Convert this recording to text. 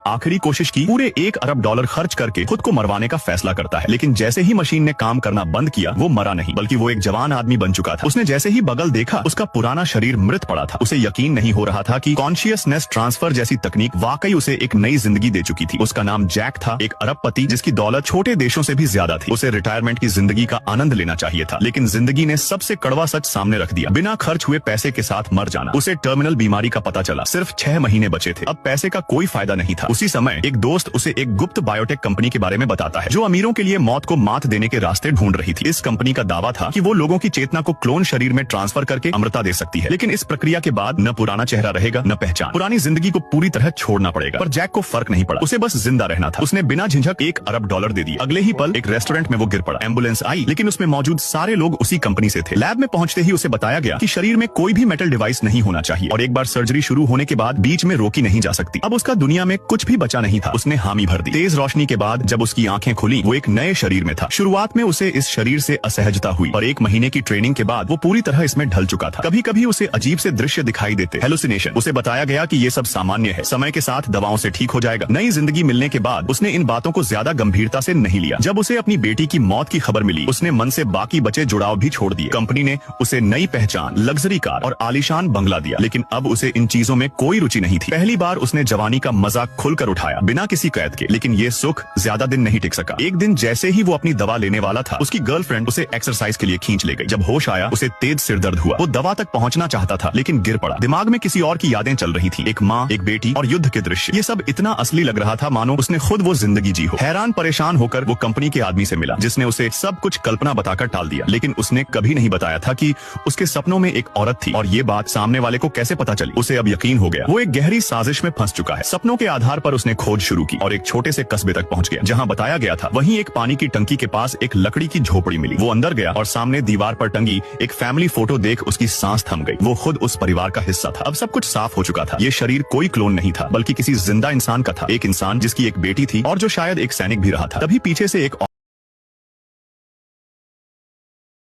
आखिरी कोशिश की, पूरे $1 अरब खर्च करके खुद को मरवाने का फैसला करता है। लेकिन जैसे ही मशीन ने काम करना बंद किया, वो मरा नहीं, बल्कि वो एक जवान आदमी बन चुका था। उसने जैसे ही बगल देखा, उसका पुराना शरीर मृत पड़ा था। उसे यकीन नहीं हो रहा था कि कॉन्शियसनेस ट्रांसफर जैसी तकनीक वाकई उसे एक नई जिंदगी दे चुकी थी। उसका नाम जैक था, एक अरबपति जिसकी दौलत छोटे देशों से भी ज्यादा थी। उसे रिटायरमेंट की जिंदगी का आनंद लेना चाहिए था, लेकिन जिंदगी ने सबसे कड़वा सच सामने रख दिया, बिना खर्च हुए पैसे के साथ मर जाना। उसे टर्मिनल बीमारी का पता चला, सिर्फ 6 महीने बचे थे। अब पैसे का कोई फायदा नहीं था। उसी समय एक दोस्त उसे एक गुप्त बायोटेक कंपनी के बारे में बताता है, जो अमीरों के लिए मौत को मात देने के रास्ते ढूंढ रही थी। इस कंपनी का दावा था कि वो लोगों की चेतना को क्लोन शरीर में ट्रांसफर करके अमरता दे सकती है, लेकिन इस प्रक्रिया के बाद न पुराना चेहरा रहेगा, न पहचान। पुरानी जिंदगी को पूरी तरह छोड़ना पड़ेगा। पर जैक को फर्क नहीं पड़ा, उसे बस जिंदा रहना था। उसने बिना झिझक $1 अरब दे दिए। अगले ही पल एक रेस्टोरेंट में वो गिर पड़ा। एम्बुलेंस आई, लेकिन उसमें मौजूद सारे लोग उसी कंपनी से थे। लैब में पहुंचते ही उसे बताया गया कि शरीर में कोई भी मेटल डिवाइस नहीं होना चाहिए, और एक बार सर्जरी शुरू होने के बाद बीच में रोकी नहीं जा सकती। अब उसका दुनिया में कुछ भी बचा नहीं था। उसने हामी भर दी। तेज रोशनी के बाद जब उसकी आंखें खुली, वो एक नए शरीर में था। शुरुआत में उसे इस शरीर से असहजता हुई, और 1 महीने की ट्रेनिंग के बाद वो पूरी तरह इसमें ढल चुका था। कभी कभी उसे अजीब से दृश्य दिखाई देते, हेलुसिनेशन। उसे बताया गया कि ये सब सामान्य है, समय के साथ दवाओं से ठीक हो जाएगा। नई जिंदगी मिलने के बाद उसने इन बातों को ज्यादा गंभीरता से नहीं लिया। जब उसे अपनी बेटी की मौत की खबर मिली, उसने मन से बाकी बचे जुड़ाव भी छोड़ दिए। कंपनी ने उसे नई पहचान, लग्जरी कार और आलीशान बंगला दिया, लेकिन अब उसे इन चीजों में कोई रुचि नहीं थी। पहली बार उसने जवानी का मजाक खुलकर उठाया, बिना किसी कैद के, लेकिन ये सुख ज्यादा दिन नहीं टिक सका। एक दिन जैसे ही वो अपनी दवा लेने वाला था, उसकी गर्लफ्रेंड उसे एक्सरसाइज के लिए खींच ले गई। जब होश आया, उसे तेज सिर दर्द हुआ। वो दवा तक पहुंचना चाहता था, लेकिन गिर पड़ा। दिमाग में किसी और की यादें चल रही थी, एक माँ, एक बेटी और युद्ध के दृश्य। ये सब इतना असली लग रहा था मानो उसने खुद वो जिंदगी जी हो। हैरान परेशान होकर वो कंपनी के आदमी से मिला, जिसने उसे सब कुछ कल्पना बताकर टाल दिया। लेकिन उसने कभी नहीं बताया था कि उसके सपनों में एक औरत थी, और ये बात सामने वाले को कैसे पता चली। उसे अब यकीन हो गया, वो एक गहरी साजिश में फंस चुका है। सपनों के आधार पर उसने खोज शुरू की और एक छोटे से कस्बे तक पहुंच गया, जहां बताया गया था। वहीं एक पानी की टंकी के पास एक लकड़ी की झोपड़ी मिली। वो अंदर गया और सामने दीवार पर टंगी एक फैमिली फोटो देख उसकी सांस थम गई। वो खुद उस परिवार का हिस्सा था। अब सब कुछ साफ हो चुका था। ये शरीर कोई क्लोन नहीं था, बल्कि किसी जिंदा इंसान का था। एक इंसान जिसकी एक बेटी थी और जो शायद एक सैनिक भी रहा था। तभी पीछे से एक